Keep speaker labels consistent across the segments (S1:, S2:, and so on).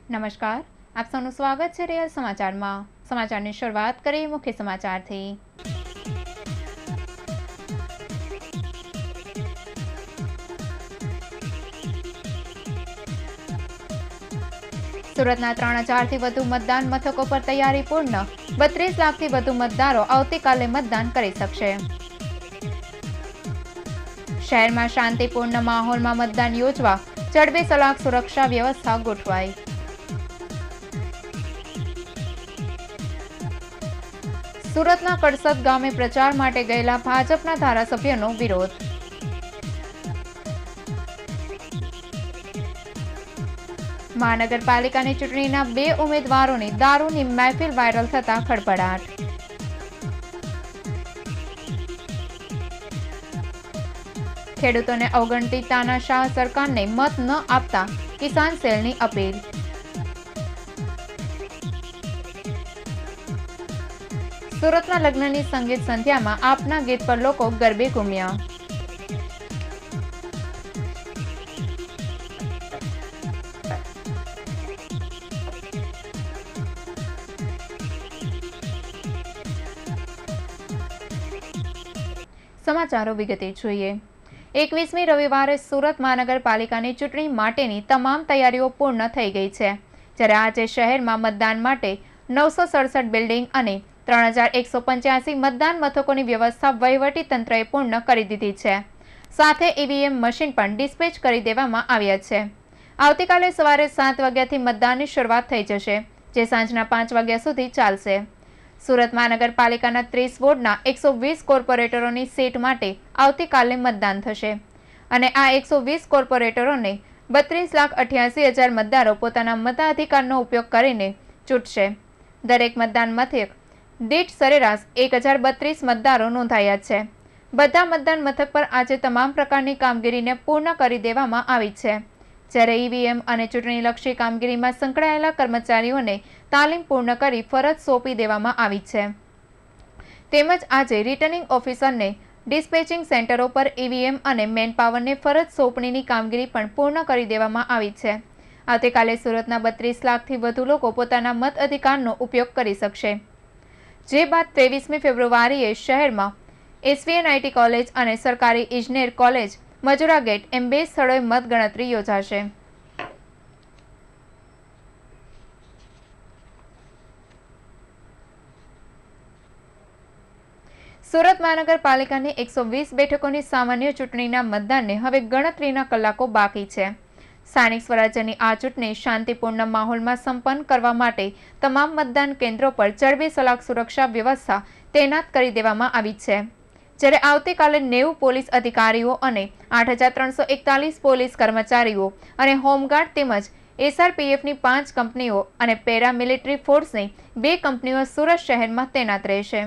S1: નમસ્કાર, આપ સૌનું સ્વાગત છે રિયલ સમાચારમાં। સમાચારની શરૂઆત કરીએ મુખ્ય સમાચારથી। સુરતના 3000થી વધુ મતદાન મથકો પર તૈયારી પૂર્ણ। 32 લાખથી વધુ મતદારો આવતીકાલે મતદાન કરી શકશે। શહેરમાં શાંતિપૂર્ણ માહોલમાં મતદાન યોજવા ચડબે સલાક સુરક્ષા વ્યવસ્થા ગોઠવાઈ। સુરતના કડસદ ગામે પ્રચાર માટે ગયેલા ભાજપના ધારાસભ્યનો વિરોધ। મહાનગરપાલિકાની ચૂંટણીના 2 ઉમેદવારોની દારૂની મહેફિલ વાયરલ થતા ખળભળાટ। ખેડૂતોને અવગણતી તાનાશાહ સરકારને મત ન આપતા કિસાન સેલની અપીલ। સુરતના લગ્નની સંગીત સંધ્યામાં આપના ગીત પર લોકો ગરબે ઘૂમ્યા। સમાચારો વિગતે જોઈએ। 21મી રવિવારે સુરત મહાનગરપાલિકાની ચૂંટણી માટેની તમામ તૈયારીઓ પૂર્ણ થઈ ગઈ છે, જ્યારે આજે શહેરમાં મતદાન માટે 967 બિલ્ડિંગ અને 3185 મતદાન મથકોની વ્યવસ્થા વહીવટી તંત્રએ પૂર્ણ કરી દીધી છે। સાથે ઈવીએમ મશીન પણ ડિસ્પેચ કરી દેવામાં આવ્યા છે। આવતીકાલે સવારે 7 વાગ્યાથી મતદાનની શરૂઆત થઈ જશે, જે સાંજના 5 વાગ્યા સુધી ચાલશે। સુરત મહાનગરપાલિકાના 30 વોર્ડના 120 કોર્પોરેટરોની સીટ માટે આવતીકાલે મતદાન થશે અને આ 120 કોર્પોરેટરોને 32,88,000 મતદારો પોતાના મતાધિકારનો ઉપયોગ કરીને ચૂંટશે। દરેક મતદાન મથક દીઠ સરેરાશ 1032 મતદારો નોંધાયા છે। બધા મતદાન મથક પર આજે તમામ પ્રકારની કામગીરીને પૂર્ણ કરી દેવામાં આવી છે, જ્યારે ઈવીએમ અને ચૂંટણીલક્ષી કામગીરીમાં સંકળાયેલા કર્મચારીઓને તાલીમ પૂર્ણ કરી ફરજ સોંપી દેવામાં આવી છે। તેમજ આજે રિટર્નિંગ ઓફિસરને ડિસ્પેચિંગ સેન્ટરો પર ઈવીએમ અને મેનપાવરને ફરજ સોંપણીની કામગીરી પણ પૂર્ણ કરી દેવામાં આવી છે। આવતીકાલે સુરતના 32 લાખથી વધુ લોકો પોતાના મત અધિકારનો ઉપયોગ કરી શકશે, જે બાદ 23મી ફેબ્રુઆરીએ શહેરમાં એસવીએનઆઈટી કોલેજ અને સરકારી ઇજનેર કોલેજ મજુરા ગેટ એમ 2 સ્થળોએ મતગણતરી યોજાશે। સુરત મહાનગરપાલિકાની 120 બેઠકોની સામાન્ય ચૂંટણીના મતદાનને હવે ગણતરીના કલાકો બાકી છે। સ્થાનિક સ્વરાજ્યની આ ચૂંટણી શાંતિપૂર્ણ માહોલમાં સંપન્ન કરવા માટે તમામ મતદાન કેન્દ્રો પર ચડબે સલાક સુરક્ષા વ્યવસ્થા તૈનાત કરી દેવામાં આવી છે, જ્યારે આવતીકાલે 90 પોલીસ અધિકારીઓ અને 8,341 પોલીસ કર્મચારીઓ અને હોમગાર્ડ તેમજ એસઆરપીએફની 5 કંપનીઓ અને પેરામિલિટરી ફોર્સની 2 કંપનીઓ સુરત શહેરમાં તૈનાત રહેશે।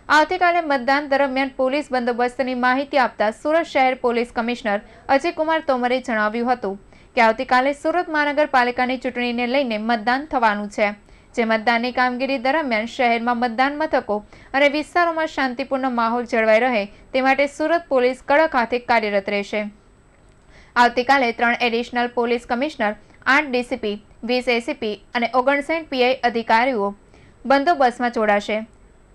S1: આવતીકાલે મતદાન દરમિયાન પોલીસ બંદોબસ્તની માહિતી આપતા સુરત શહેર પોલીસ કમિશનર અજયકુમાર તોમરે જણાવ્યું હતું કે આવતીકાલે સુરત મહાનગરપાલિકાની ચૂંટણીને લઈને મતદાન થવાનું છે, જે મતદાનની કામગીરી દરમિયાન શહેરમાં મતદાન મથકો અને વિસ્તારોમાં શાંતિપૂર્ણ માહોલ જળવાઈ રહે તે માટે સુરત પોલીસ કડક હાથે કાર્યરત રહેશે। આવતીકાલે 3 additional police commissioner, 8 DCP, 20 ACP અને 59 પીઆઈ અધિકારીઓ બંદોબસ્તમાં જોડાશે,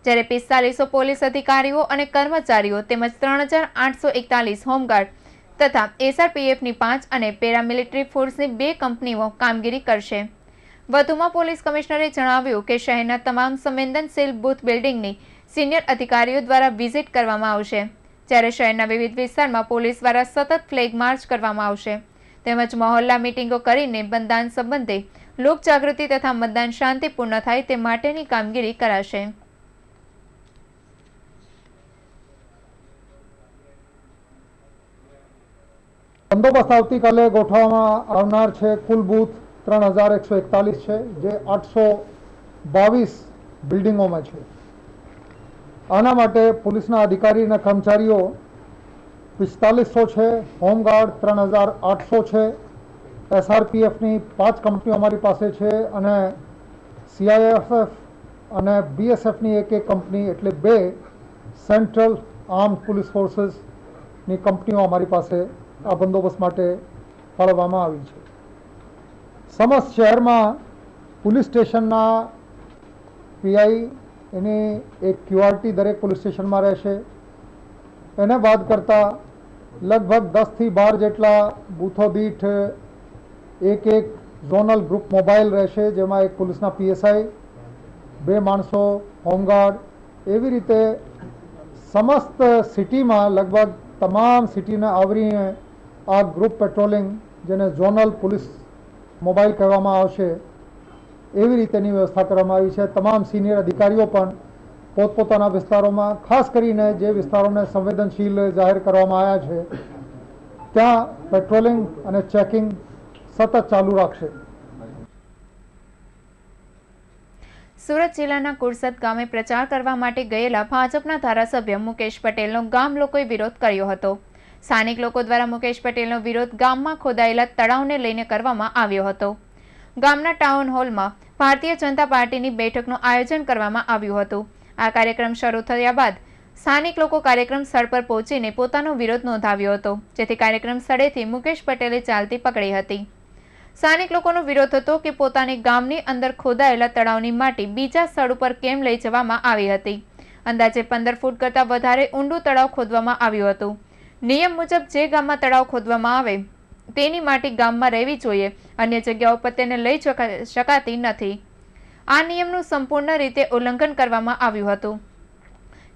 S1: જ્યારે 4500 પોલીસ અધિકારીઓ અને કર્મચારીઓ તેમજ 3841 હોમગાર્ડ તથા એસઆરપીએફની 5 અને પેરામિલિટરી ફોર્સની 2 કંપનીઓ કામગીરી કરશે। વધુમાં પોલીસ કમિશનરે જણાવ્યું કે શહેરના તમામ સંવેદનશીલ બૂથ બિલ્ડિંગની સિનિયર અધિકારીઓ દ્વારા વિઝિટ કરવામાં આવશે, જ્યારે શહેરના વિવિધ વિસ્તારમાં પોલીસ દ્વારા સતત ફ્લેગ માર્ચ કરવામાં આવશે, તેમજ મહોલ્લા મીટિંગો કરીને મતદાન સંબંધે લોકજાગૃતિ તથા મતદાન શાંતિપૂર્ણ થાય તે માટેની કામગીરી કરાશે।
S2: બંદોબસ્ત આવતીકાલે ગોઠવવામાં આવનાર છે। કુલ બૂથ 3141 છે, જે 822 બિલ્ડિંગોમાં છે। આના માટે પોલીસના અધિકારી અને કર્મચારીઓ 4500 છે, હોમગાર્ડ 3800 છે, એસઆરપીએફની 5 કંપનીઓ અમારી પાસે છે અને સીઆઈએફએફ અને બીએસએફની એક કંપની એટલે 2 સેન્ટ્રલ આર્મ્ડ પોલીસ ફોર્સીસની કંપનીઓ અમારી પાસે આ બંદોબસ્ત માટે ફાળવવામાં આવી છે। સમસ્ત શહેરમાં પોલીસ સ્ટેશનના પીઆઈ એની એક ક્યુઆરટી દરેક પોલીસ સ્ટેશનમાં રહેશે. એને બાદ કરતાં લગભગ 10 થી 12 જેટલા બૂથો દીઠ એક ઝોનલ ગ્રુપ મોબાઈલ રહેશે, જેમાં એક પોલીસના પીએસઆઈ, 2 માણસો હોમગાર્ડ, એવી રીતે સમસ્ત સિટીમાં લગભગ તમામ સિટીને આવરીને આ ગ્રુપ પેટ્રોલિંગ, જેને ઝોનલ પોલીસ મોબાઈલ કહેવામાં આવશે, એવી રીતેની વ્યવસ્થા કરવામાં આવી છે. તમામ સિનિયર અધિકારીઓ પણ પોતપોતાના વિસ્તારોમાં, ખાસ કરીને જે વિસ્તારોને સંવેદનશીલ જાહેર કરવામાં આવ્યા છે, ત્યાં પેટ્રોલિંગ અને ચેકિંગ સતત ચાલુ રાખશે.
S1: સુરત જિલ્લાના કુરસદ ગામે પ્રચાર કરવા માટે ગયેલા ભાજપના ધારાસભ્ય મુકેશ પટેલનો ગામ લોકોએ વિરોધ કર્યો હતો. સ્થાનિક લોકો દ્વારા મુકેશ પટેલનો વિરોધ ગામમાં ખોદાયેલા તળાવને લઈને કરવામાં આવ્યો હતો. ગામના ટાઉન હોલમાં ભારતીય જનતા પાર્ટીની બેઠકનું આયોજન કરવામાં આવ્યું હતું. આ કાર્યક્રમ શરૂ થયા બાદ સ્થાનિક લોકો કાર્યક્રમ સ્થળ પર પહોંચીને પોતાનો વિરોધ નોંધાવ્યો હતો, જેથી કાર્યક્રમ સ્થળેથી મુકેશ પટેલે ચાલતી પકડી હતી. સ્થાનિક લોકોનો વિરોધ હતો કે પોતાની ગામની અંદર ખોદાયેલા તળાવની માટી બીજા સ્થળ ઉપર કેમ લઈ જવામાં આવી હતી. અંદાજે 15 ફૂટ કરતાં વધારે ઊંડું તળાવ ખોદવામાં આવ્યું હતું. નિયમ મુજબ જે ગામમાં તળાવ ખોદવામાં આવે તેની માટી ગામમાં રહેવી જોઈએ, અન્ય જગ્યાઓ પર તેને લઈ શકાતી નથી. આ નિયમનું સંપૂર્ણ રીતે ઉલ્લંઘન કરવામાં આવ્યું હતું,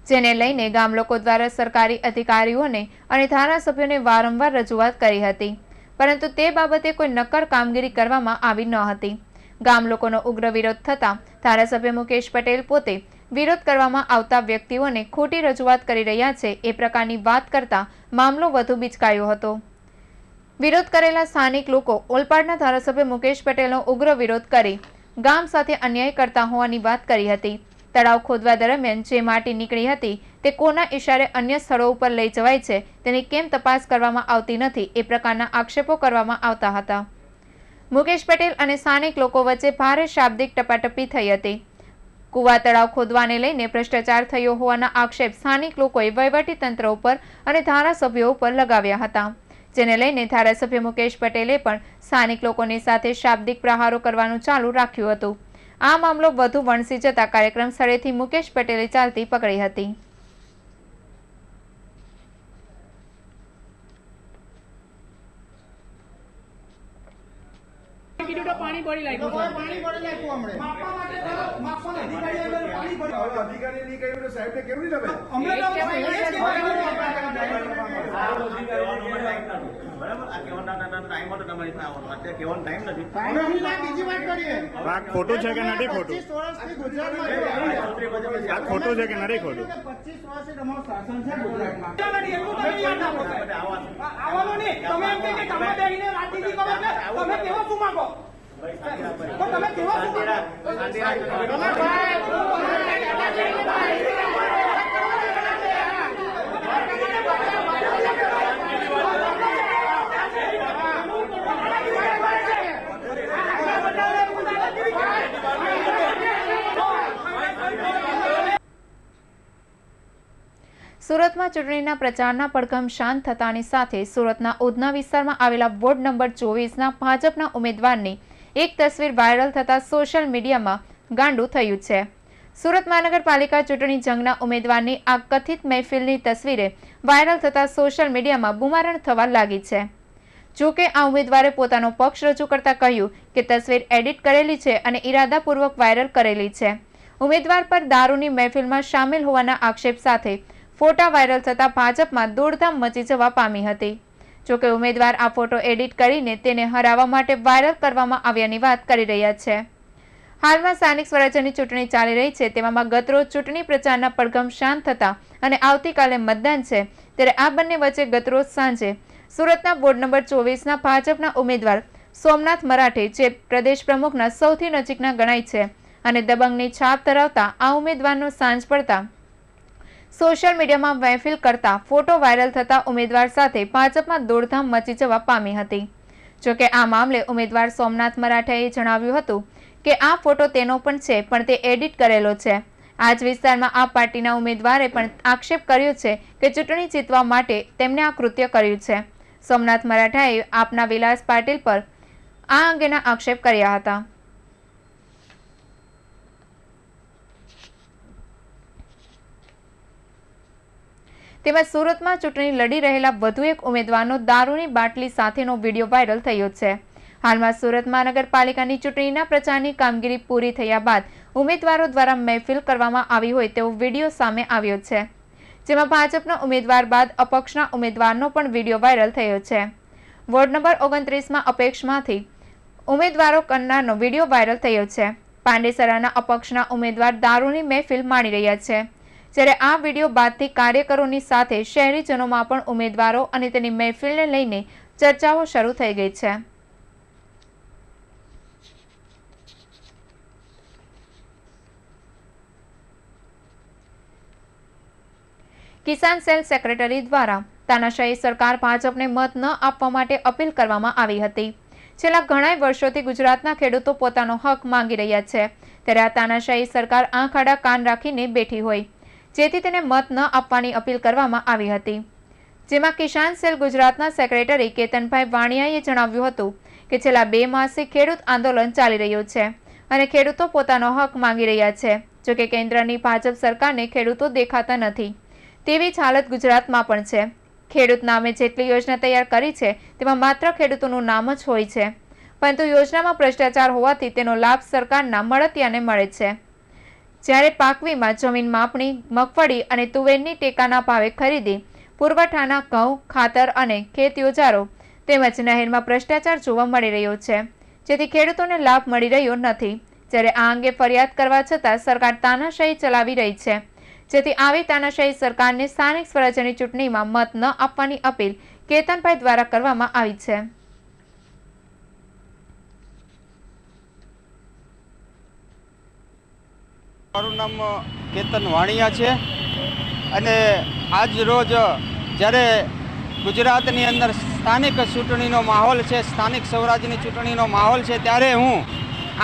S1: જેને લઈને ગામ લોકો દ્વારા સરકારી અધિકારીઓને અને ધારાસભ્યોને વારંવાર રજૂઆત કરી હતી, પરંતુ તે બાબતે કોઈ નક્કર કામગીરી કરવામાં આવી ન હતી. ગામ લોકોનો ઉગ્ર વિરોધ થતાં ધારાસભ્ય મુકેશ પટેલ પોતે વિરોધ કરવામાં આવતા વ્યક્તિઓને ખોટી રજૂઆત કરી રહ્યા છે એ પ્રકારની વાત કરતા મામલો વધુ બિચકાયો હતો. વિરોધ કરેલા સ્થાનિક લોકો ઓલપાડના ધારાસભ્ય મુકેશ પટેલનો ઉગ્ર વિરોધ કરી ગામ સાથે અન્યાય કરતા હોવાની વાત કરી હતી. તળાવ ખોદવા દરમિયાન જે માટી નીકળી હતી તે કોના ઇશારે અન્ય સ્થળો ઉપર લઈ જવાય છે તેની કેમ તપાસ કરવામાં આવતી નથી એ પ્રકારના આક્ષેપો કરવામાં આવતા હતા. મુકેશ પટેલ અને સ્થાનિક લોકો વચ્ચે ભારે શાબ્દિક ટપાટપી થઈ હતી. કુવા તળાવ ખોદવાને લઈને ભ્રષ્ટાચાર થયો હોવાના આક્ષેપ સ્થાનિક લોકોએ વહીવટી તંત્ર ઉપર અને ધારાસભ્યો ઉપર લગાવ્યા હતા, જેને લઈને ધારાસભ્ય મુકેશ પટેલે પણ સ્થાનિક લોકોની સાથે શાબ્દિક પ્રહારો કરવાનું ચાલુ રાખ્યું હતું. આ મામલો વધુ વણસી જતા કાર્યક્રમ સ્થળેથી મુકેશ પટેલે ચાલતી પકડી હતી.
S3: પાણી પડી લાગ્યું પાણી પડી લાગ્યું હમણે માપવા માટે કરો માપવા અધિકારી અંદર પાણી પડી અધિકારી ની કહ્યું તો સાહેબ ને કેમ નહીં લવે અમને તો બરાબર આ કેવોના ટાઈમ હતો તમારી પાસે અત્યારે કેવોનો ટાઈમ નથી અમે હું ના બીજી વાત કરીએ
S4: આ ખોટું છે કે નથી ખોટું
S3: 25 વર્ષથી ગુજરાતમાં
S4: આ ખોટું છે કે નથી ખોટું
S3: 25 વર્ષથી તમારું શાસન છે ગુજરાતમાં આવવાનો નહીં તમે એમ કે તમે બેહીને રાજનીતિ કરો છો તમે કેવો શું માંગો તો તમે કેવો શું
S1: સુરતમાં ચૂંટણીના પ્રચારના પડઘમ શાંત થતાની સાથે સુરતના ઉધના વિસ્તારમાં આવેલા વોર્ડ નંબર 24ના ભાજપના ઉમેદવારની એક તસવીર વાયરલ થતા સોશિયલ મીડિયામાં ગાંડું થયું છે. સુરત મહાનગરપાલિકા ચૂંટણી જંગના ઉમેદવારની આ કથિત મહેફિલની તસવીરે વાયરલ થતા સોશિયલ મીડિયામાં બુમારણ થવા લાગી છે. જોકે આ ઉમેદવારે પોતાનો પક્ષ રજૂ કરતા કહ્યું કે તસવીર એડિટ કરેલી છે અને ઇરાદાપૂર્વક વાયરલ કરેલી છે. ઉમેદવાર પર દારૂની મહેફિલમાં સામેલ હોવાના આક્ષેપ સાથે ફોટા વાયરલ થતા ભાજપમાં દોડધામ મચી જવા પામી હતી. જોકે ઉમેદવાર આ ફોટો એડિટ કરીને તેને હરાવવા માટે વાયરલ કરવામાં આવ્યાની વાત કરી રહ્યા છે. હાલમાં સ્થાનિક સ્વરાજ્યની ચૂંટણી ચાલી રહી છે, તેવામાં ગતરોજ ચૂંટણી પ્રચારના પડઘમ શાંત થતા અને આવતીકાલે મતદાન છે, ત્યારે આ બંને વચ્ચે ગતરોજ સાંજે સુરતના વોર્ડ નંબર 24ના ભાજપના ઉમેદવાર સોમનાથ મરાઠે, જે પ્રદેશ પ્રમુખના સૌથી નજીકના ગણાય છે અને દબંગની છાપ ધરાવતા આ ઉમેદવારનો સાંજ પડતા સોશિયલ મીડિયામાં મહેફિલ કરતા ફોટો વાયરલ થતા ઉમેદવાર સાથે ભાજપમાં દોડધામ મચી જવા પામી હતી. જોકે આ મામલે ઉમેદવાર સોમનાથ મરાઠાએ જણાવ્યું હતું કે આ ફોટો તેનો પણ છે, પણ તે એડિટ કરેલો છે. આ જ વિસ્તારમાં આ પાર્ટીના ઉમેદવારે પણ આક્ષેપ કર્યો છે કે ચૂંટણી જીતવા માટે તેમને આ કૃત્ય કર્યું છે. સોમનાથ મરાઠાએ આપના વિલાસ પાટીલ પર આ અંગેના આક્ષેપ કર્યા હતા. તેમજ સુરતમાં ચૂંટણી લડી રહેલા વધુ એક ઉમેદવારનો દારૂની બાટલી સાથેનો વિડીયો વાયરલ થયો છે. હાલમાં સુરત મહાનગરપાલિકાની ચૂંટણીના પ્રચારની કામગીરી પૂરી થયા બાદ ઉમેદવારો દ્વારા મહેફિલ કરવામાં આવી હોય તેવો વિડીયો સામે આવ્યો છે, જેમાં ભાજપના ઉમેદવાર બાદ અપક્ષના ઉમેદવારનો પણ વિડીયો વાયરલ થયો છે. વોર્ડ નંબર 29માં અપક્ષમાંથી ઉમેદવારો કરનારનો વિડીયો વાયરલ થયો છે. પાંડેસરાના અપક્ષના ઉમેદવાર દારૂની મહેફિલ માણી રહ્યા છે, જ્યારે આ વિડીયો બાદથી કાર્યકરોની સાથે શહેરીજનોમાં પણ ઉમેદવારો અને તેની મહેફિલને લઈને ચર્ચાઓ શરૂ થઈ ગઈ છે. કિસાન સેલ સેક્રેટરી દ્વારા તાનાશાહી સરકાર ભાજપને મત ન આપવા માટે અપીલ કરવામાં આવી હતી. છેલ્લા ઘણા વર્ષોથી ગુજરાતના ખેડૂતો પોતાનો હક માંગી રહ્યા છે, ત્યારે આ તાનાશાહી સરકાર આંખ આડા કાન રાખીને બેઠી હોય, જેથી તેને મત ન આપવાની અપીલ કરવામાં આવી હતી. જેમાં કિસાન સેલ ગુજરાતના સેક્રેટરી કેતનભાઈ વાણિયાએ જણાવ્યું હતું કે છેલ્લા 2 માસથી ખેડૂત આંદોલન ચાલી રહ્યું છે અને ખેડૂતો પોતાનો હક માંગી રહ્યા છે. જોકે કેન્દ્રની ભાજપ સરકારને ખેડૂતો દેખાતા નથી, તેવી જ હાલત ગુજરાતમાં પણ છે. ખેડૂત નામે જેટલી યોજના તૈયાર કરી છે તેમાં માત્ર ખેડૂતોનું નામ જ હોય છે, પરંતુ યોજનામાં ભ્રષ્ટાચાર હોવાથી તેનો લાભ સરકારના મળતિયાને મળે છે. જ્યારે પાક વીમા, જમીન માપણી, મગફળી અને તુવેરની ટેકાના ભાવે ખરીદી, પુરવઠાના ઘઉં, ખાતર અને ખેત યોજારો તેમજ નહેરમાં ભ્રષ્ટાચાર જોવા મળી રહ્યો છે, જેથી ખેડૂતોને લાભ મળી રહ્યો નથી. જ્યારે આ અંગે ફરિયાદ કરવા છતાં સરકાર તાનાશાહી ચલાવી રહી છે, જેથી આવી તાનાશાહી સરકારને સ્થાનિક સ્વરાજ્યની ચૂંટણીમાં મત ન આપવાની અપીલ કેતનભાઈ દ્વારા કરવામાં આવી છે.
S5: મારું નામ કેતન વાણિયા છે અને આજ રોજ જ્યારે ગુજરાતની અંદર સ્થાનિક ચૂંટણીનો માહોલ છે, સ્થાનિક સ્વરાજ્યની ચૂંટણીનો માહોલ છે, ત્યારે હું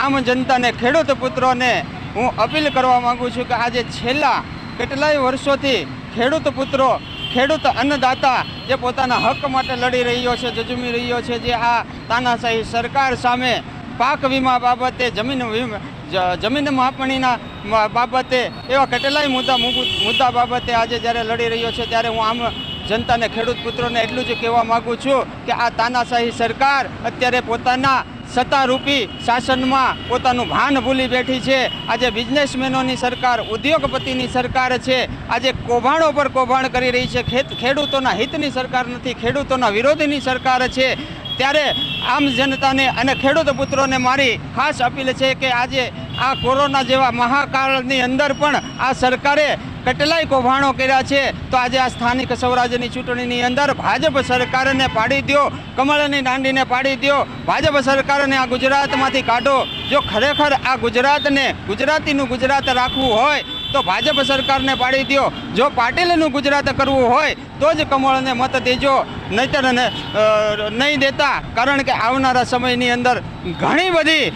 S5: આમ જનતાને, ખેડૂત પુત્રોને હું અપીલ કરવા માગું છું કે આજે છેલ્લા કેટલાય વર્ષોથી ખેડૂત પુત્રો, ખેડૂત અન્નદાતા જે પોતાના હક માટે લડી રહ્યો છે, ઝઝૂમી રહ્યો છે, જે આ તાનાશાહી સરકાર સામે પાક વીમા બાબતે, જમીન માપણીના બાબતે, એવા કેટલાય મુદ્દા બાબતે આજે જ્યારે લડી રહ્યો છે, ત્યારે હું આમ જનતાને, ખેડૂત પુત્રોને એટલું જ કહેવા માગું છું કે આ તાનાશાહી સરકાર અત્યારે પોતાના સત્તારૂપી શાસનમાં પોતાનું ભાન ભૂલી બેઠી છે. આજે બિઝનેસમેનોની સરકાર, ઉદ્યોગપતિની સરકાર છે. આજે કૌભાંડો પર કૌભાંડ કરી રહી છે. ખેડૂતોના હિતની સરકાર નથી, ખેડૂતોના વિરોધીની સરકાર છે. ત્યારે આમ જનતાને અને ખેડૂત પુત્રોને મારી ખાસ અપીલ છે કે આજે આ કોરોના જેવા મહાકાળની અંદર પણ આ સરકારે કેટલાય કૌભાંડો કર્યા છે, તો આજે આ સ્થાનિક સ્વરાજ્યની ચૂંટણીની અંદર ભાજપ સરકારને પાડી દો, કમળની દાંડીને પાડી દો, ભાજપ સરકારને આ ગુજરાતમાંથી કાઢો. જો ખરેખર આ ગુજરાતને, ગુજરાતીનું ગુજરાત રાખવું હોય તો ભાજપ સરકારને પાડી દો. જો પાટીલનું ગુજરાત કરવું હોય તો જ કમળને મત દેજો, નહીંતર નહીં દેતા. કારણ કે આવનારા સમયની અંદર ઘણી બધી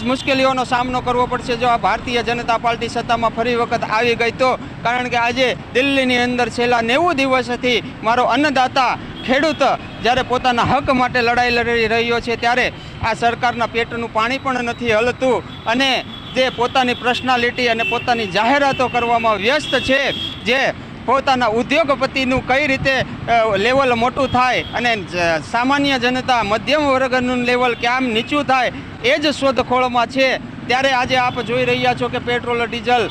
S5: મુશ્કેલીઓનો સામનો કરવો પડશે જો આ ભારતીય જનતા પાર્ટી સત્તામાં ફરી વખત આવી ગઈ તો. કારણ કે આજે દિલ્હીની અંદર છેલ્લા 90 દિવસથી મારો અન્નદાતા ખેડૂત જ્યારે પોતાના હક માટે લડાઈ લડી રહ્યો છે, ત્યારે આ સરકારના પેટનું પાણી પણ નથી હલતું અને જે પોતાની પર્સનાલિટી અને પોતાની જાહેરાતો કરવામાં વ્યસ્ત છે, જે પોતાના ઉદ્યોગપતિનું કઈ રીતે લેવલ મોટું થાય અને સામાન્ય જનતા, મધ્યમ વર્ગનું લેવલ કેમ નીચું થાય, એ જ શોધખોળમાં છે. ત્યારે આજે આપ જોઈ રહ્યા છો કે પેટ્રોલ, ડીઝલ,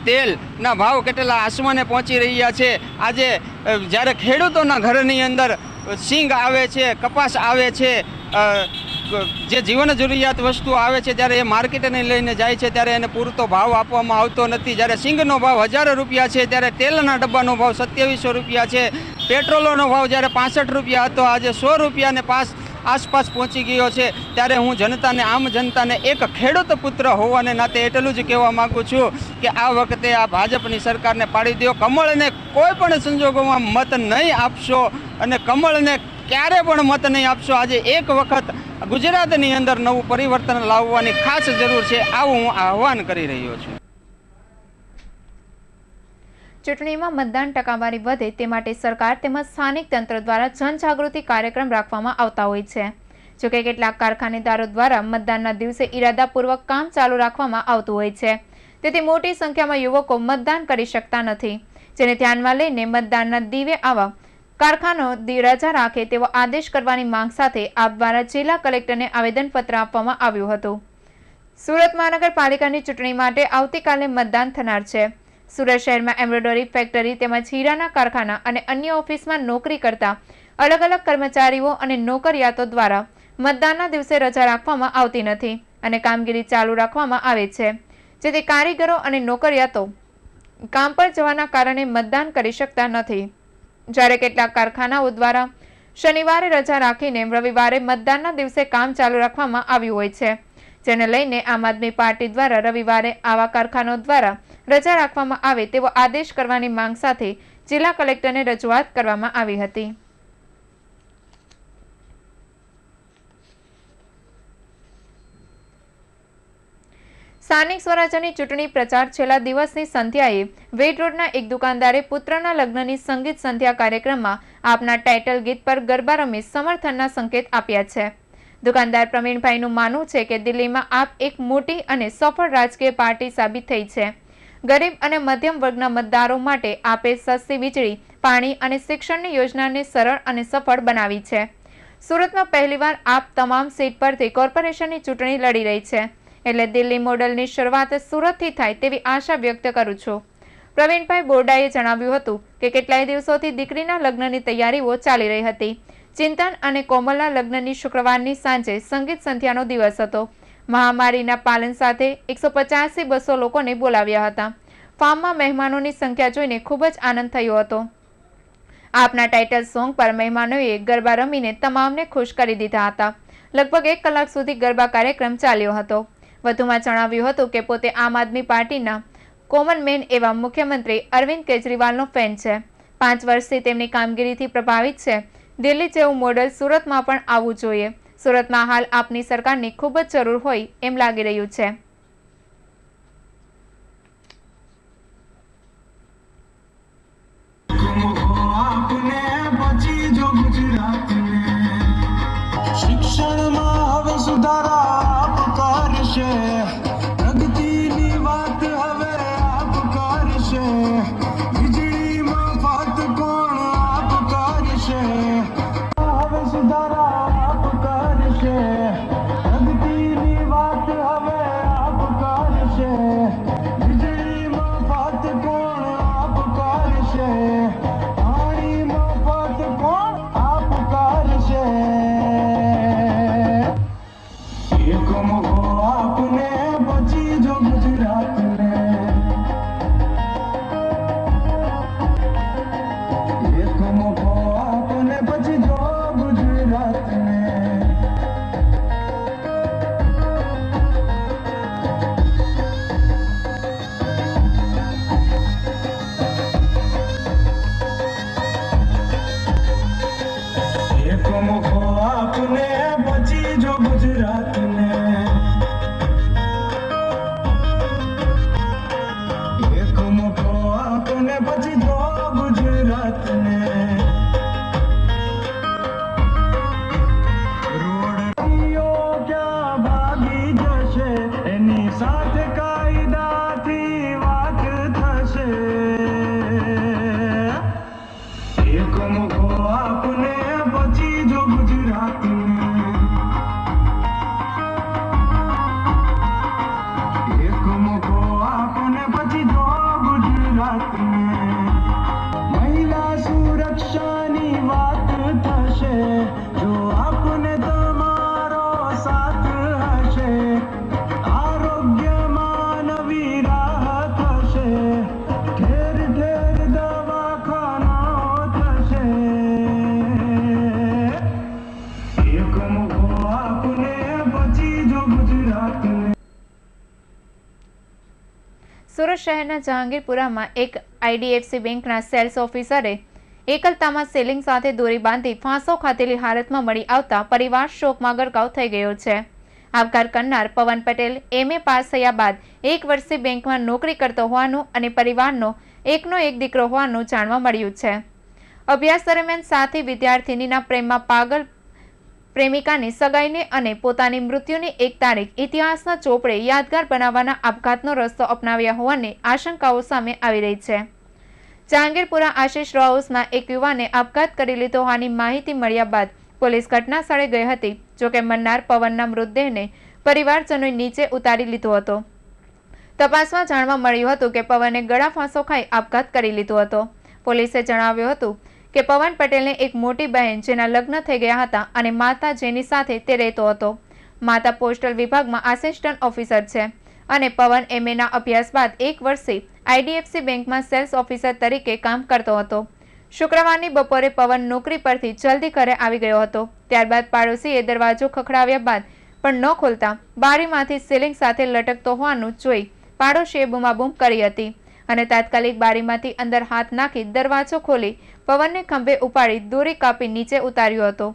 S5: તેલના ભાવ કેટલા આસમાને પહોંચી રહ્યા છે. આજે જ્યારે ખેડૂતોના ઘરની અંદર સિંગ આવે છે, કપાસ આવે છે, જે જીવન જરૂરિયાત વસ્તુ આવે છે, ત્યારે એ માર્કેટને લઈને જાય છે, ત્યારે એને પૂરતો ભાવ આપવામાં આવતો નથી. જ્યારે સિંગનો ભાવ 1000 રૂપિયા છે, ત્યારે તેલના ડબ્બાનો ભાવ 2700 રૂપિયા છે. પેટ્રોલનો ભાવ જ્યારે 65 રૂપિયા હતો, આજે 100 રૂપિયાને આસપાસ પહોંચી ગયો છે. ત્યારે હું જનતાને, આમ જનતાને, એક ખેડૂત પુત્ર હોવાને નાતે એટલું જ કહેવા માગું છું કે આ વખતે આ ભાજપની સરકારને પાડી દો. કમળને કોઈ પણ સંજોગોમાં મત નહીં આપશો અને કમળને ક્યારે પણ મત નહીં આપશો. આજે એક વખત ગુજરાતની અંદર નવું પરિવર્તન લાવવાની ખાસ જરૂર છે, આવું હું આહવાન કરી રહ્યો છું.
S1: ચૂંટણીમાં મતદાન ટકાવારી વધે તે માટે સરકાર તેમજ સ્થાનિક તંત્ર દ્વારા જનજાગૃતિ કાર્યક્રમ રાખવામાં આવતા હોય છે, જોકે કેટલાક કારખાનેદારો દ્વારા મતદાનના દિવસે ઇરાદાપૂર્વક કામ ચાલુ રાખવામાં આવતું હોય છે, તેથી મોટી સંખ્યામાં યુવકો મતદાન કરી શકતા નથી, જેને ધ્યાનમાં લઈને મતદાનના દિવસે આવા કારખાનો રજા રાખે તેવો આદેશ કરવાની માંગ સાથે આપ દ્વારા જિલ્લા કલેક્ટરને આવેદનપત્ર આપવામાં આવ્યું હતું. સુરત મહાનગરપાલિકાની ચૂંટણી માટે આવતીકાલે મતદાન થનાર છે. સુરત શહેરમાં એમ્બ્રોઇડરી ફેક્ટરી તેમજ હીરાના કારખાના અને અન્ય ઓફિસમાં નોકરી કરતા અલગ અલગ કર્મચારીઓ અને નોકરિયાતો દ્વારા મતદાનના દિવસે રજા રાખવામાં આવતી નથી અને કામગીરી ચાલુ રાખવામાં આવે છે, જેથી કારીગરો અને નોકરિયાતો કામ પર જવાના કારણે મતદાન કરી શકતા નથી. જ્યારે કેટલાક કારખાનાઓ દ્વારા શનિવારે રજા રાખીને રવિવારે મતદાનના દિવસે કામ ચાલુ રાખવામાં આવ્યું હોય છે, જેને લઈને આમ આદમી પાર્ટી દ્વારા રવિવારે આવા કારખાનાઓ દ્વારા રજા રાખવામાં આવે તેવો આદેશ કરવાની માંગ સાથે જિલ્લા કલેક્ટરને રજૂઆત કરવામાં આવી હતી. સ્થાનિક સ્વરાજ્યની ચૂંટણી પ્રચાર છેલ્લા દિવસની સંધ્યાએ વેડ રોડના એક દુકાનદારે પુત્રના લગ્નની સંગીત સંધ્યા કાર્યક્રમમાં આપના ટાઇટલ ગીત પર ગરબા રમી સમર્થનના સંકેત આપ્યા છે. દુકાનદાર પ્રવીણભાઈનું માનવું છે કે દિલ્હીમાં આપ એક મોટી અને સફળ રાજકીય પાર્ટી સાબિત થઈ છે. ગરીબ અને મધ્યમ વર્ગના મતદારો માટે આપે સસ્તી વીજળી, પાણી અને શિક્ષણની યોજનાને સરળ અને સફળ બનાવી છે. સુરતમાં પહેલીવાર આપ તમામ સીટ પરથી કોર્પોરેશનની ચૂંટણી લડી રહી છે, એટલે દિલ્હી મોડલની શરૂઆત સુરતથી થાય તેવી આશા વ્યક્ત કરું છું. પ્રવીણભાઈ બોરડાએ જણાવ્યું હતું કે કેટલાય દિવસોથી દીકરીના લગ્નની તૈયારીઓ ચાલી રહી હતી. ચિંતન અને કોમલના લગ્નની શુક્રવારની સાંજે સંગીત સંધ્યાનો દિવસ હતો. મહામારીના પાલન સાથે 150થી 200 લોકોને બોલાવ્યા હતા. ફાર્મમાં મહેમાનોની સંખ્યા જોઈને ખૂબ જ આનંદ થયો હતો. આપના ટાઇટલ સોંગ પર મહેમાનોએ ગરબા રમીને તમામને ખુશ કરી દીધા હતા. લગભગ 1 કલાક સુધી ગરબા કાર્યક્રમ ચાલ્યો હતો. વધુમાં જણાવ્યું હતું કે પોતે આમ આદમી પાર્ટીના કોમન મેન એવા મુખ્યમંત્રી અરવિંદ કેજરીવાલનો ફેન છે. 5 વર્ષથી તેમની કામગીરીથી પ્રભાવિત છે. દિલ્હી જેવું મોડલ સુરતમાં પણ આવવું જોઈએ. સુરતમાં હાલ આપની સરકારની ખૂબ જ જરૂર હોય એમ લાગી રહ્યું છે.
S6: શિક્ષણમાં હવે સુધારા આપ કરશે, પ્રગતિની વાત હવે આપ કરશે, વીજળીમાં ફાત કોણ આપ કરશે, હવે સુધારા આપ કરશે, પ્રગતિની વાત હવે આપ કરશે, વીજળીમાં ફાત કોણ આપ કરશે, પાણીમાં ફાત કોણ આપ કરશે. એક મોકો આપને પછી જો ગુજરાતને, એક મોકો આપને પછી જો ગુજરાતને, એક મોકો આપને પછી જો ગુજરાતને, એક મોકો આપને પછી જો ગુજરાતને, રોડડીઓ ક્યાં ભાગી જશે, એની સાથે કાયદાથી વાત થશે. એક મોકો આપને પછી જો ગુજરાતને, એક મોકો આપને પછી જો ગુજરાતને, મહિલા સુરક્ષાની વાત થશે, જો આપને તમારો સાથ હશે, આરોગ્યમાં નવી રાહત હશે, ઠેર ઠેર દવાખાનાઓ થશે. એક મોકો આપને પછી જો ગુજરાતને.
S1: સુરત શહેરના જહાંગીરપુરામાં એક IDFC બેંકના સેલ્સ ઓફિસરે એકલતામાં સીલિંગ સાથે દોરી બાંધી ફાંસો ખાધેલી હાલતમાં મળી આવતા પરિવાર શોકમાં ગરકાવ થઈ ગયો છે. આપઘાત કરનાર પવન પટેલ MA પાસ થયા બાદ 1 વર્ષથી બેંકમાં નોકરી કરતો હોવાનું અને પરિવારનો એકનો એક દીકરો હોવાનું જાણવા મળ્યું છે. અભ્યાસ દરમિયાન સાથી વિદ્યાર્થિનીના પ્રેમમાં પાગલ પ્રેમિકાની સગાઈને અને પોતાની મૃત્યુની એક તારીખ ઇતિહાસના ચોપડે યાદગાર બનાવવાના આપઘાતનો રસ્તો અપનાવ્યા હોવાની આશંકાઓ સામે આવી રહી છે. જહાંગીરપુરા આશિષ રો હાઉસમાં એક યુવાને આપઘાત કરી લીધો હોવાની માહિતી મળ્યા બાદ પોલીસ ઘટના સ્થળે ગઈ હતી. જોકે મરનાર પવનના મૃતદેહને પરિવારજનોએ નીચે ઉતારી લીધો હતો. તપાસમાં જાણવા મળ્યું હતું કે પવને ગળા ફાંસો ખાઈ આપઘાત કરી લીધો હતો. પોલીસે જણાવ્યું હતું કે પવન પટેલને એક મોટી બહેન જેના લગ્ન થઈ ગયા હતા અને માતા જેની સાથે તે રહેતો હતો. માતા પોસ્ટલ વિભાગમાં આસિસ્ટન્ટ ઓફિસર છે અને પવન MA અભ્યાસ બાદ 1 વર્ષથી IDFC બેંકમાં સેલ્સ ઓફિસર તરીકે કામ કરતો હતો. શુક્રવારની બપોરે પવન નોકરી પરથી જલ્દી ઘરે આવી ગયો હતો. ત્યારબાદ પાડોશીએ દરવાજો ખખડાવ્યા બાદ પણ ન ખોલતા બારીમાંથી સીલિંગ સાથે લટકતો હોવાનું જોઈ પાડોશીએ બૂમાબૂમ કરી હતી અને તાત્કાલિક બારીમાંથી અંદર હાથ નાખી દરવાજો ખોલી પવનને ખંભે ઉપાડી દોરી કાપી નીચે ઉતાર્યો હતો.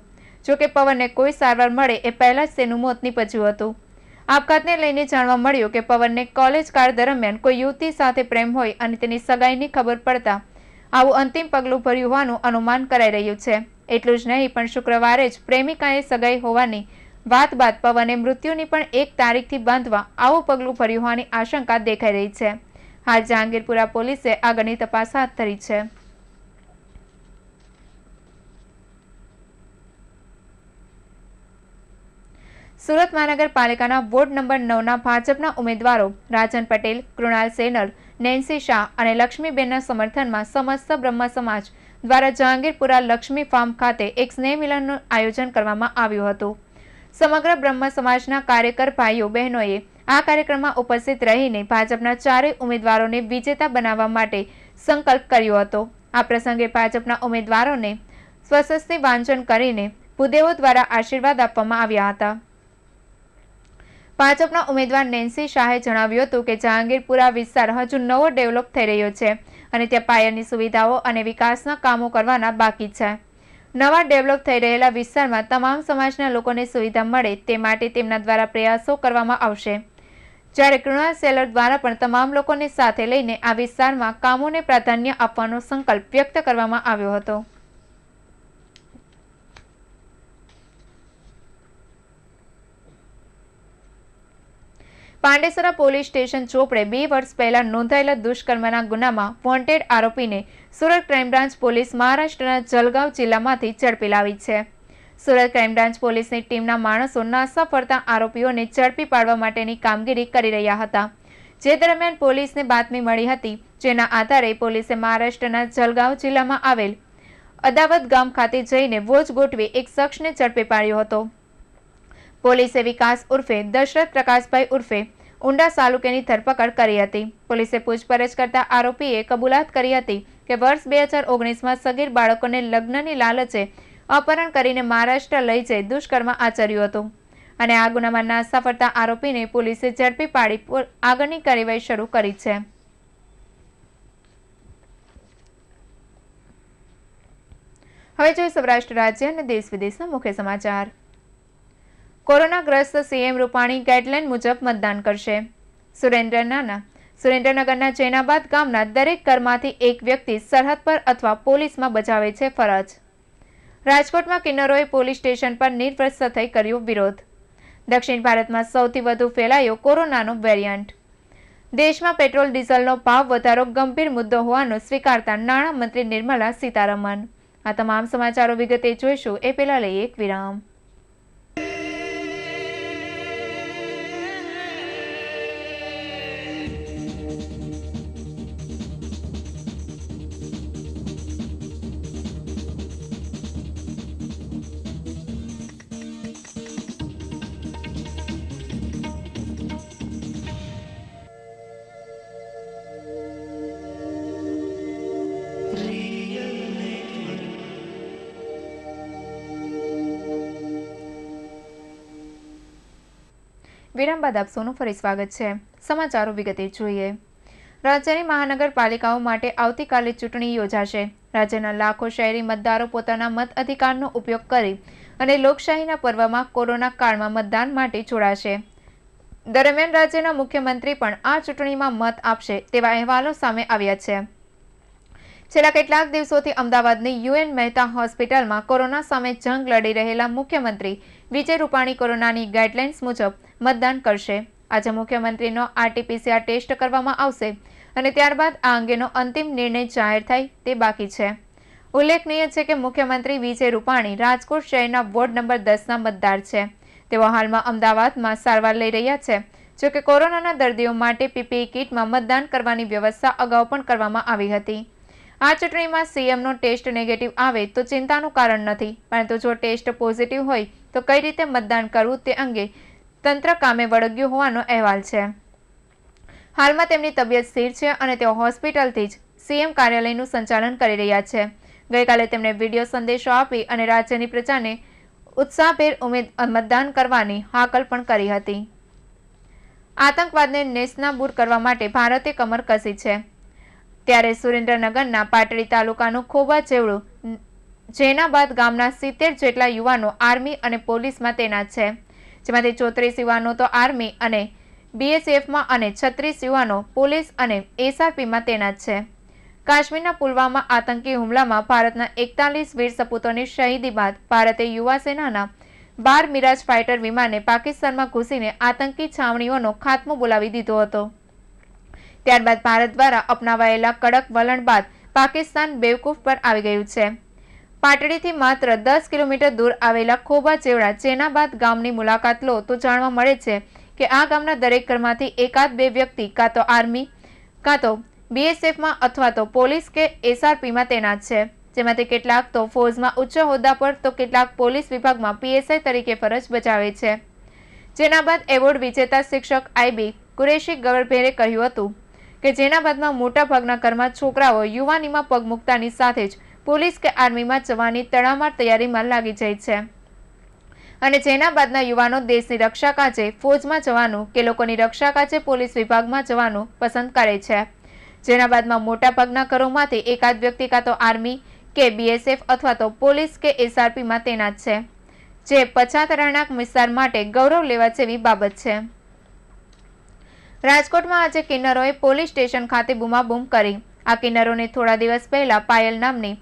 S1: જોકે પવનને કોઈ સારવાર મળે એ પહેલા જ તેનું મોત નીપજ્યું હતું. આપઘાતને લઈને જાણવા મળ્યું કે પવનને કોલેજ કાળ દરમિયાન કોઈ યુવતી સાથે પ્રેમ હોય અને તેની સગાઈની ખબર પડતા આવું અંતિમ પગલું ભર્યું હોવાનું અનુમાન કરાઈ રહ્યું છે. એટલું જ નહીં પણ શુક્રવારે જ પ્રેમિકાએ સગાઈ હોવાની વાત બાદ પવને મૃત્યુની પણ એક તારીખથી બાંધવા આવું પગલું ભર્યું હોવાની આશંકા દેખાઈ રહી છે. હાલ જહાંગીરપુરા પોલીસે આગળની તપાસ હાથ ધરી છે. સુરત મહાનગરપાલિકાના વોર્ડ નંબર 9ના ભાજપના ઉમેદવારો રાજન પટેલ, કૃણાલ સેનલ, નેન્સી શાહ અને લક્ષ્મીબેનના સમર્થનમાં સમસ્ત બ્રહ્મ સમાજ દ્વારા જહાંગીરપુરા લક્ષ્મી ફાર્મ ખાતે એક સ્નેહ મિલનનું આયોજન કરવામાં આવ્યું હતું. સમગ્ર બ્રહ્મ સમાજના કાર્યકર ભાઈઓ બહેનોએ આ કાર્યક્રમમાં ઉપસ્થિત રહીને ભાજપના ચારેય ઉમેદવારોને વિજેતા બનાવવા માટે સંકલ્પ કર્યો હતો. આ પ્રસંગે ભાજપના ઉમેદવારોને સ્વસ્તિ વાંચન કરીને ભૂદેવો દ્વારા આશીર્વાદ આપવામાં આવ્યા હતા. ભાજપના ઉમેદવાર નેન્સી શાહે જણાવ્યું હતું કે જહાંગીરપુરા વિસ્તાર હજુ નવો ડેવલપ થઈ રહ્યો છે અને ત્યાં પાયાની સુવિધાઓ અને વિકાસના કામો કરવાના બાકી છે. નવા ડેવલપ થઈ રહેલા વિસ્તારમાં તમામ સમાજના લોકોને સુવિધા મળે તે માટે તેમના દ્વારા પ્રયાસો કરવામાં આવશે. જ્યારે કૃણાલ સેલર દ્વારા પણ તમામ લોકોને સાથે લઈને આ વિસ્તારમાં કામોને પ્રાધાન્ય આપવાનો સંકલ્પ વ્યક્ત કરવામાં આવ્યો હતો. પાંડેસરા પોલીસ સ્ટેશન ચોપડે 2 વર્ષ પહેલા નોંધાયેલા દુષ્કર્મના ગુનામાં વોન્ટેડ આરોપીને સુરત ક્રાઇમ બ્રાન્ચ પોલીસ મહારાષ્ટ્રના જલગાંવ જિલ્લામાંથી ઝડપી લાવી છે. સુરત ક્રાઇમ બ્રાન્ચ પોલીસની ટીમના માણસો નાસા ફરતા આરોપીઓને ઝડપી પાડવા માટેની કામગીરી કરી રહ્યા હતા. જે દરમિયાન પોલીસને બાતમી મળી હતી, જેના આધારે પોલીસે મહારાષ્ટ્રના જલગાંવ જિલ્લામાં આવેલ અદાવત ગામ ખાતે જઈને વોચ ગોઠવી એક શખ્સને ઝડપી પાડ્યો હતો. પોલીસે વિકાસ ઉર્ફે દશરથ પ્રકાશભાઈ ઉર્ફે ઊંડા સાલુકેની ધરપકડ કરી હતી. પોલીસે પૂછપરછ કરતા આરોપીએ કબૂલાત કરી હતી કે વર્ષ 2019માં સગીર બાળકોને લગ્નની લાલચે અપહરણ કરીને મહારાષ્ટ્ર લઈ જઈ દુષ્કર્મ આચર્યું હતું અને આ ગુનામાં નાસા ફરતા આરોપીને પોલીસે ઝડપી પાડી આગળની કાર્યવાહી શરૂ કરી છે. હવે જોઈએ સૌરાષ્ટ્ર રાજ્ય અને દેશ વિદેશના મુખ્ય સમાચાર. કોરોનાગ્રસ્ત CM રૂપાણી ગાઈડલાઈન મુજબ મતદાન કરશે. સુરેન્દ્રનગરના જૈનાબાદ ગામના દરેક ઘરમાંથી એક વ્યક્તિ સરહદ પર અથવા પોલીસમાં બજાવે છે ફરજ. રાજકોટમાં કિન્નરોએ પોલીસ સ્ટેશન પર નિર્વસ્ત્ર થઈ કર્યો વિરોધ. દક્ષિણ ભારતમાં સૌથી વધુ ફેલાયો કોરોનાનો વેરિયન્ટ. દેશમાં પેટ્રોલ ડીઝલનો ભાવ વધારો ગંભીર મુદ્દો હોવાનું સ્વીકારતા નાણામંત્રી નિર્મલા સીતારમણ. આ તમામ સમાચારો વિગતે જોઈશું એ પહેલા લઈએ એક વિરામ. વિરામ બાદ આપ સૌનું ફરી સ્વાગત છે. સમાચારો વિગતે જોઈએ. રાજ્યની મહાનગરપાલિકાઓ માટે આવતીકાલે ચૂંટણી યોજાશે. રાજ્યના લાખો શહેરી મતદારો પોતાના મત અધિકારનો ઉપયોગ કરી અને લોકશાહીના પર્વમાં કોરોના કાળમાં મતદાન માટે જોડાશે. દરમિયાન રાજ્યના મુખ્યમંત્રી પણ આ ચૂંટણીમાં મત આપશે તેવા અહેવાલો સામે આવ્યા છે. છેલ્લા કેટલાક દિવસોથી અમદાવાદની યુએન મહેતા હોસ્પિટલમાં કોરોના સામે જંગ લડી રહેલા મુખ્યમંત્રી વિજય રૂપાણી કોરોનાની ગાઈડલાઇન્સ મુજબ મતદાન કરશે. આજે મુખ્યમંત્રીનો RT-PCR ટેસ્ટ કરવામાં આવશે અને ત્યારબાદ આ અંગેનો અંતિમ નિર્ણય જાહેર થાય તે બાકી છે. ઉલ્લેખનીય છે કે મુખ્યમંત્રી વિજય રૂપાણી રાજકોટ શહેરના વોર્ડ નંબર 10ના મતદાર છે. તેઓ હાલમાં અમદાવાદમાં સારવાર લઈ રહ્યા છે. જોકે કોરોનાના દર્દીઓ માટે PPE કિટમાં મતદાન કરવાની વ્યવસ્થા અગાઉ પણ કરવામાં આવી હતી. આ ચૂંટણીમાં CMનો ટેસ્ટ નેગેટિવ આવે તો ચિંતાનું કારણ નથી, પરંતુ જો ટેસ્ટ પોઝિટિવ હોય તો કઈ રીતે મતદાન કરવું તે અંગે તંત્ર કામે વળગ્યું હોવાનો અહેવાલ છે. હાલમાં તેમની તબિયત સ્થિર છે અને તેઓ હોસ્પિટલથી જ CM કાર્યાલયનું સંચાલન કરી રહ્યા છે. ગઈકાલે તેમણે વિડીયો સંદેશો આપી અને રાજ્યની પ્રજાને ઉત્સાહભેર મતદાન કરવાની હાકલ પણ કરી હતી. આતંકવાદને નેસ્તનાબૂદ કરવા માટે ભારતે કમર કસી છે. ત્યારે સુરેન્દ્રનગરના પાટડી તાલુકાનું ખોબા જેવડું જેનાબાદ ગામના 70 જેટલા યુવાનો આર્મી અને પોલીસમાં તૈનાત છે. જેમાંથી 34 યુવાનો તો આર્મી અને BSFમાં અને 36 યુવાનો પોલીસ અને SRPમાં તૈનાત છે. કાશ્મીરના પુલવામા આતંકી હુમલામાં ભારતના 41 વીર સપૂતોની શહીદી બાદ ભારતે યુવા સેનાના 12 મિરાજ ફાઇટર વિમાને પાકિસ્તાનમાં ઘૂસીને આતંકી છાવણીઓનો ખાત્મો બોલાવી દીધો હતો. ત્યારબાદ ભારત દ્વારા અપનાવાયેલા કડક વલણ બાદ પાકિસ્તાન બેવકૂફ પર આવી ગયું છે. પાટડીથી માત્ર 10 કિલોમીટર દૂર આવેલા ખોબા જેવડા જેનાબાદ ગામની મુલાકાત લો તો જાણવા મળે છે કે આ ગામના દરેક ઘરમાંથી એકાદ બે વ્યક્તિ કાં તો આર્મી કાં તો BSFમાં અથવા તો પોલીસ કે SRPમાં તૈનાત છે. જેમાંથી કેટલાક તો ફોજમાં ઉચ્ચ હોદ્દા પર તો કેટલાક પોલીસ વિભાગમાં PSI તરીકે ફરજ બજાવે છે. જેના બાદ એવોર્ડ વિજેતા શિક્ષક IB કુરેશી ગવરભેરે કહ્યું હતું કે જેના બાદમાં મોટાભાગના ઘરમાં છોકરાઓ યુવાનીમાં પગ મૂકતાની સાથે જ પોલીસ કે આર્મીમાં જવાની તડામાર તૈયારીમાં લાગી જાય છે અને જેના બાદના યુવાનો દેશની રક્ષા કાજે ફોજમાં જવાનું કે લોકોની રક્ષા કાજે પોલીસ વિભાગમાં જવાનું પસંદ કરે છે. જેના બાદમાં મોટાભાગના ઘરોમાંથી એકાદ વ્યક્તિ કાં તો આર્મી કે BSF અથવા તો પોલીસ કે SRPમાં તૈનાત છે, જે પછાત રહેણાંક વિસ્તાર માટે ગૌરવ લેવા જેવી બાબત છે. રાજકોટમાં આજે કિન્નરોએ પોલીસ સ્ટેશન ખાતે બૂમાબૂમ કરી. આ કિન્નરોને થોડા દિવસ પહેલા પાયલ નામની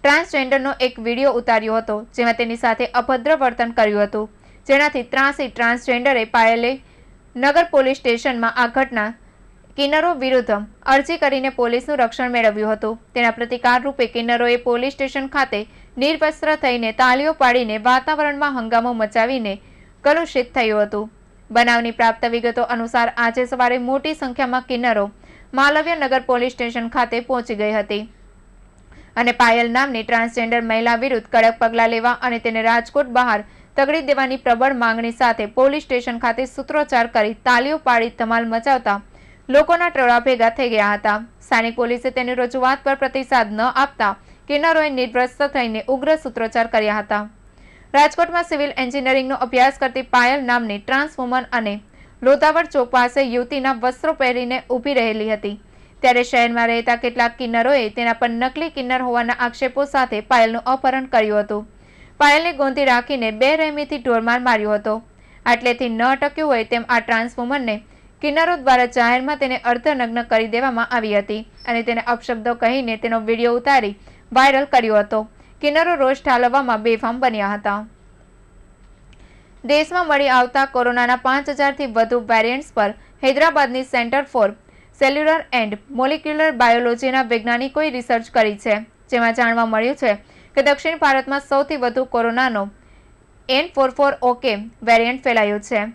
S1: ટ્રાન્સજેન્ડરનો એક વિડીયો ઉતાર્યો હતો, જેમાં તેની સાથે અભદ્ર વર્તન કર્યું હતું. જેનાથી ત્રાસી ટ્રાન્સજેન્ડરે પાયલે નગર પોલીસ સ્ટેશનમાં આ ઘટના કિન્નરો વિરુદ્ધ અરજી કરીને પોલીસનું રક્ષણ મેળવ્યું હતું. તેના પ્રતિકાર રૂપે કિન્નરોએ પોલીસ સ્ટેશન ખાતે નિર્વસ્ત્ર થઈને તાળીઓ પાડીને વાતાવરણમાં હંગામો મચાવીને કલુષિત થયું હતું. બનાવની પ્રાપ્ત વિગતો અનુસાર આજે સવારે મોટી સંખ્યામાં કિન્નરો માલવ્ય નગર પોલીસ સ્ટેશન ખાતે પહોંચી ગઈ હતી અને પાયલ નામની ટ્રાન્સજેન્ડર મહિલા વિરુદ્ધ કડક પગલાં લેવા અને તેને રાજકોટ બહાર તગડી દેવાની પ્રબળ માંગણી સાથે પોલીસ સ્ટેશન ખાતે સૂત્રોચ્ચાર કરી તાળીઓ પાડી ધમાલ મચાવતા લોકોના ટોળા ભેગા થઈ ગયા હતા. સ્થાનિક પોલીસે તેની રજૂઆત પર પ્રતિસાદ ન આપતા કિન્નરોએ નિર્વસ્ત્ર થઈને ઉગ્ર સૂત્રોચ્ચાર કર્યા હતા. રાજકોટમાં સિવિલ એન્જિનિયરિંગનો અભ્યાસ કરતી પાયલ નામની ટ્રાન્સ વુમન અને લોધાવડ ચોક પાસે યુવતીના વસ્ત્રો પહેરીને ઊભી રહેલી હતી. ત્યારે શહેરમાં રહેતા કેટલાક કિન્નરોએ તેના પર નકલી કિન્નર હોવાના આક્ષેપો સાથે પાયલનું અપહરણ કર્યું હતું. પાયલને ગોંધી રાખીને બેરહેમીથી ઢોરમાર માર્યો હતો. આટલેથી ન અટક્યું હોય તેમ આ ટ્રાન્સ વુમનને કિન્નરો દ્વારા જાહેરમાં તેને અર્ધનગ્ન કરી દેવામાં આવી હતી અને તેને અપશબ્દો કહીને તેનો વિડીયો ઉતારી વાયરલ કર્યો હતો. કિન્નરો રોષ ઠાલવવામાં બેફામ બન્યા હતા. દેશમાં મળી આવતા કોરોનાના 5000થી વધુ વેરિયન્ટ્સ પર હૈદરાબાદની Centre for Cellular and Molecular બાયોલોજીના વૈજ્ઞાનિકોએ રિસર્ચ કરી છે. જેમાં જાણવા મળ્યું છે કે દક્ષિણ ભારતમાં સૌથી વધુ કોરોનાનો N44OK વેરિયન્ટ ફેલાયો છે.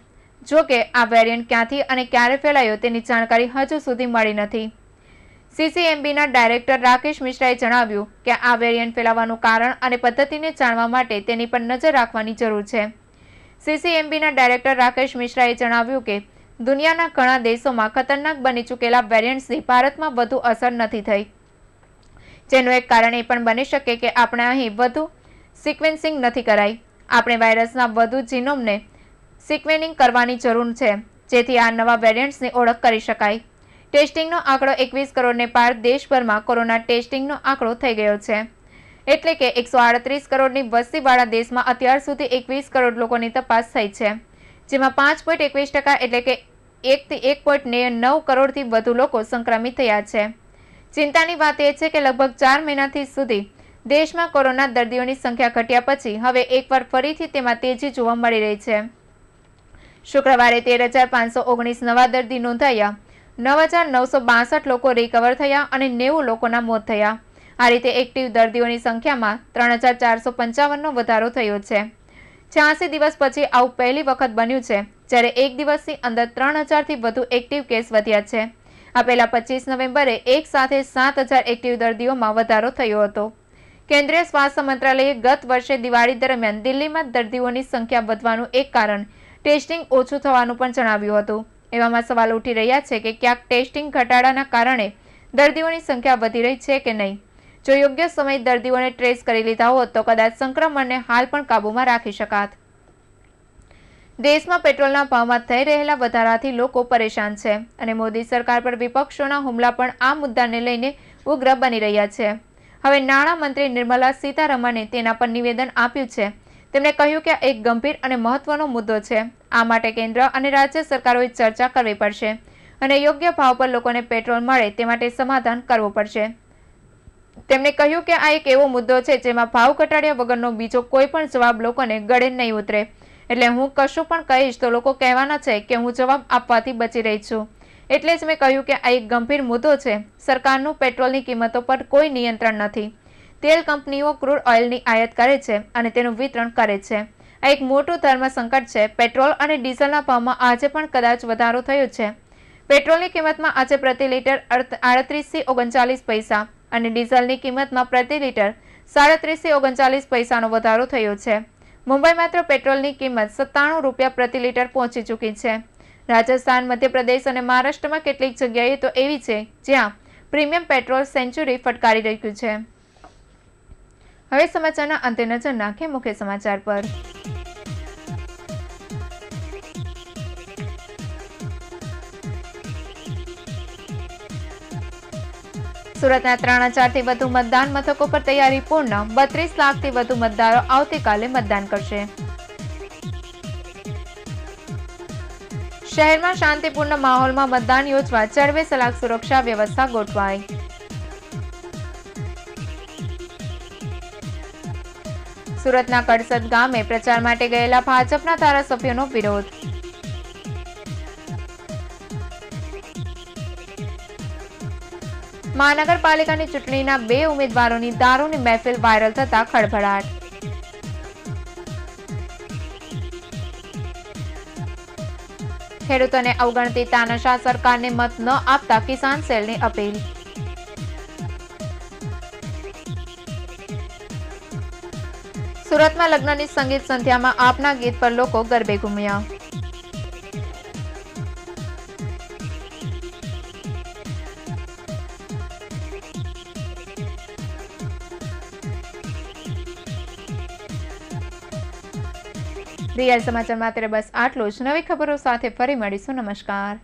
S1: જો કે આ વેરિયન્ટ ક્યાંથી અને ક્યારે ફેલાયો તેની જાણકારી હજુ સુધી મળી નથી. CCMBના ડાયરેક્ટર રાકેશ મિશ્રાએ જણાવ્યું કે આ વેરિયન્ટ ફેલાવાનું કારણ અને પદ્ધતિને જાણવા માટે તેની પર નજર રાખવાની જરૂર છે. CCMBના ડાયરેક્ટર રાકેશ મિશ્રાએ જણાવ્યું કે દુનિયાના ઘણા દેશોમાં ખતરનાક બની ચૂકેલા વેરિયન્ટ્સની ભારતમાં વધુ અસર નથી થઈ, જેનું એક કારણ એ પણ બની શકે કે આપણે અહીં વધુ સિક્વેન્સિંગ નથી કરાઈ. આપણે વાયરસના વધુ જીનોમને સિક્વેનિંગ કરવાની જરૂર છે, જેથી આ નવા વેરિયન્ટ્સની ઓળખ કરી શકાય. ટેસ્ટિંગનો આંકડો 21 કરોડને પાર દેશભરમાં કોરોના ટેસ્ટિંગનો આંકડો થઈ ગયો છે. એટલે કે 138 કરોડની વસ્તીવાળા દેશમાં અત્યાર સુધી 21 કરોડ લોકોની તપાસ થઈ છે, જેમાં 5.21% એટલે કે 1 થી 1.9 કરોડથી વધુ લોકો સંક્રમિત થયા છે. ચિંતાની વાત એ છે કે લગભગ 4 મહિનાથી સુધી દેશમાં કોરોના દર્દીઓની સંખ્યા ઘટ્યા પછી હવે એકવાર ફરીથી તેમાં તેજી જોવા મળી રહી છે. શુક્રવારે 13,519 નવા દર્દી નોંધાયા, 9,962 લોકો રિકવર થયા અને 90 લોકોના મોત થયા. આ રીતે એક્ટિવ દર્દીઓની સંખ્યામાં 3,455નો વધારો થયો છે. 86 દિવસ પછી આવું પહેલી વખત બન્યું છે જ્યારે એક દિવસની અંદર 3,000થી વધુ એક્ટિવ કેસ વધ્યા છે. આ પહેલા 25 નવેમ્બરે એક સાથે 7,000 એક્ટિવ દર્દીઓમાં વધારો થયો હતો. કેન્દ્રીય સ્વાસ્થ્ય મંત્રાલયે ગત વર્ષે દિવાળી દરમિયાન દિલ્હીમાં દર્દીઓની સંખ્યા વધવાનું એક કારણ ટેસ્ટિંગ ઓછું થવાનું પણ જણાવ્યું હતું. એવામાં સવાલ ઉઠી રહ્યા છે કે ક્યાંક ટેસ્ટિંગ ઘટાડાના કારણે દર્દીઓની સંખ્યા વધી રહી છે કે નહીં. જો યોગ્ય સમયે દર્દીઓને ટ્રેસ કરી લીધા હોત તો કદાચ સંક્રમણને હાલ પણ કાબૂમાં રાખી શકાત. દેશમાં પેટ્રોલના ભાવમાં થઈ રહેલા વધારાથી લોકો પરેશાન છે અને મોદી સરકાર પર વિપક્ષોના હુમલા પણ આ મુદ્દાને લઈને ઉગ્ર બની રહ્યા છે. હવે નાણામંત્રી નિર્મલા સીતારમણે તેના પર નિવેદન આપ્યું છે. તેમણે કહ્યું કે આ એક ગંભીર અને મહત્વનો મુદ્દો છે. આ માટે કેન્દ્ર અને રાજ્ય સરકારોએ ચર્ચા કરવી પડશે અને યોગ્ય ભાવ પર લોકોને પેટ્રોલ મળે તે માટે સમાધાન કરવું પડશે. તેમણે કહ્યું કે આ એક એવો મુદ્દો છે જેમાં ભાવ ઘટાડ્યા વગરનો બીજો કોઈ પણ જવાબ લોકોને ગળે નહીં ઉતરે. એટલે હું કશું પણ કહીશ તો લોકો કહેવાના છે કે હું જવાબ આપવાથી બચી રહી છું. એટલે જ મેં કહ્યું કે આ એક ગંભીર મુદ્દો છે. સરકારનું પેટ્રોલની કિંમતો પર કોઈ નિયંત્રણ નથી. તેલ કંપનીઓ ક્રૂડ ઓઇલની આયાત કરે છે અને તેનું વિતરણ કરે છે. આ એક મોટું ધર્મ સંકટ છે. પેટ્રોલ અને ડીઝલના ભાવમાં આજે પણ કદાચ વધારો થયો છે. પેટ્રોલની કિંમતમાં આજે પ્રતિ લીટર 38 થી 39 પૈસા અને ડીઝલની કિંમતમાં પ્રતિ લીટર 37 થી 39 પૈસાનો વધારો થયો છે. મુંબઈ માત્ર પેટ્રોલની કિંમત 97 રૂપિયા પ્રતિ લીટર પહોંચી ચૂકી છે. રાજસ્થાન, મધ્યપ્રદેશ અને મહારાષ્ટ્રમાં કેટલીક જગ્યાએ તો એવી છે જ્યાં પ્રીમિયમ પેટ્રોલ સેન્ચુરી ફટકારી રહ્યું છે. હવે સમાચારના અંતે નજર નાખીએ મુખ્ય સમાચાર પર. સુરતના 3,000થી વધુ મતદાન મથકો પર તૈયારી પૂર્ણ. 32 લાખથી વધુ મતદારો આવતીકાલે મતદાન કરશે. શહેરમાં શાંતિપૂર્ણ માહોલમાં મતદાન યોજવા ચરવે સલાક સુરક્ષા વ્યવસ્થા ગોઠવાઈ. સુરતના કડસદ ગામે પ્રચાર માટે ગયેલા ભાજપના ધારાસભ્યોનો વિરોધ. મહાનગરપાલિકાની ચૂંટણીના 2 ઉમેદવારોની દારૂની મહેફિલ વાયરલ થતા ખળભળાટ. ખેડૂતોને અવગણતી તાનાશાહ સરકારને મત ન આપતા કિસાન સેલની અપીલ. સુરતમાં લગ્નની સંગીત સંધ્યામાં આપના ગીત પર લોકો ગરબે ઘૂમ્યા. રિયલ સમાચારમાં અત્યારે બસ આટલું જ. નવી ખબરો સાથે ફરી મળીશું. નમસ્કાર.